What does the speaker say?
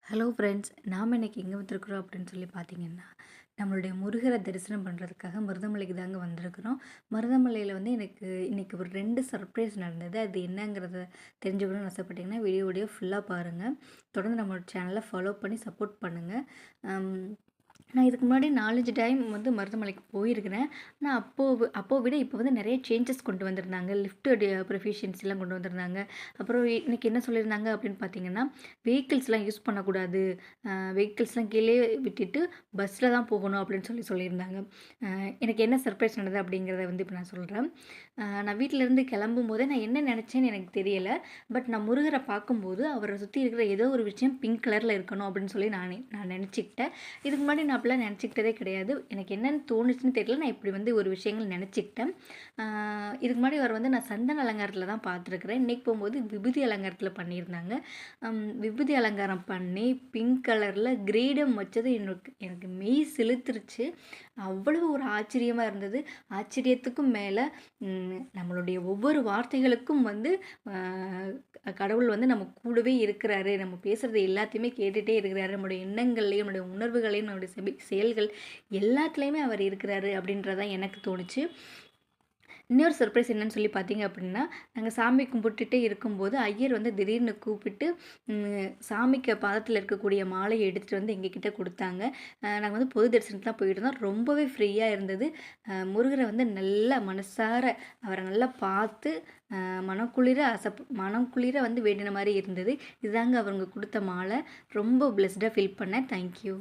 Hello friends, நாம் இன்னைக்கு எங்கே வந்திருக்கிறோம் அப்படின்னு சொல்லி பார்த்தீங்கன்னா, நம்மளுடைய முருகரை தரிசனம் பண்ணுறதுக்காக மருதமலைக்கு தாங்க வந்திருக்கிறோம். மருதமலையில் வந்து எனக்கு இன்னைக்கு ஒரு 2 சர்ப்ரைஸ் நடந்தது. அது என்னங்கிறத தெரிஞ்சுக்கணும்னு ஆசைப்பட்டீங்கன்னா, வீடியோ ஃபுல்லாக பாருங்கள். தொடர்ந்து நம்மளோட சேனலை ஃபாலோ பண்ணி சப்போர்ட் பண்ணுங்கள். நான் இதுக்கு முன்னாடி 4, 5 டைம் வந்து மருதமலைக்கு போயிருக்கிறேன். ஆனால் அப்போ விட இப்போ வந்து நிறைய சேஞ்சஸ் கொண்டு வந்திருந்தாங்க. லிஃப்ட் ப்ரொஃபிஷியன்சிலாம் கொண்டு வந்திருந்தாங்க. அப்புறம் இன்னைக்கு என்ன சொல்லியிருந்தாங்க அப்படின்னு பார்த்தீங்கன்னா, வெஹிக்கிள்ஸ்லாம் யூஸ் பண்ணக்கூடாது. வெஹிக்கிள்ஸ்லாம் கீழே விட்டுட்டு பஸ்ஸில் தான் போகணும் அப்படின்னு சொல்லியிருந்தாங்க. எனக்கு என்ன சர்ப்ரைஸ் நடந்தது அப்படிங்கிறத வந்து இப்போ நான் சொல்கிறேன். நான் வீட்டிலேருந்து கிளம்பும்போதே நான் என்ன நினச்சேன்னு எனக்கு தெரியல. பட் நான் முருகரை பார்க்கும்போது அவரை சுற்றி இருக்கிற ஏதோ ஒரு விஷயம் பிங்க் கலரில் இருக்கணும் அப்படின்னு சொல்லி நான் நினச்சிக்கிட்டேன். இதுக்கு முன்னாடி நான் அப்படிலாம் நினச்சிக்கிட்டதே கிடையாது. எனக்கு என்னென்னு தோணுச்சுன்னு தெரியல. நான் இப்படி வந்து ஒரு விஷயங்கள் நினச்சிக்கிட்டேன். இதுக்கு முன்னாடி அவர் வந்து நான் சந்தன அலங்காரத்தில் தான் பார்த்துருக்குறேன். இன்றைக்கி போகும்போது விபூதி அலங்காரத்தில் பண்ணியிருந்தாங்க. விபூதி அலங்காரம் பண்ணி பிங்க் கலரில் கிரீடம் வச்சது எனக்கு மெய் சிலுத்துருச்சு. அவ்வளவு ஒரு ஆச்சரியமாக இருந்தது. ஆச்சரியத்துக்கும் மேலே நம்மளுடைய ஒவ்வொரு வார்த்தைகளுக்கும் வந்து கடவுள் வந்து நம்ம கூடவே இருக்கிறாரு. நம்ம பேசுகிறது எல்லாத்தையுமே கேட்டுகிட்டே இருக்கிறாரு. நம்மளுடைய எண்ணங்கள்லையும் நம்மளுடைய உணர்வுகளையும் நம்மளுடைய செயல்கள் எல்லாத்துலேயுமே அவர் இருக்கிறாரு அப்படின்றதான் எனக்கு தோணுச்சு. இன்னொரு சர்ப்ரைஸ் என்னன்னு சொல்லி பார்த்தீங்க அப்படின்னா, நாங்கள் சாமி கும்பிட்டுட்டே இருக்கும்போது ஐயர் வந்து திடீர்னு கூப்பிட்டு சாமிக்கு பாதத்தில் இருக்கக்கூடிய மாலையை எடுத்துகிட்டு வந்து எங்ககிட்ட கொடுத்தாங்க. நாங்கள் வந்து பொது தரிசனத்துக்கு தான் போயிட்டு இருந்தோம். ரொம்பவே ஃப்ரீயாக இருந்தது. முருகரை வந்து நல்லா மனசார அவரை நல்லா பார்த்து மனம் குளிர வந்து வேண்டின மாதிரி இருந்தது. இதுதாங்க அவங்க கொடுத்த மாலை. ரொம்ப பிளெஸ்டாக ஃபீல் பண்ணேன். தேங்க்யூ.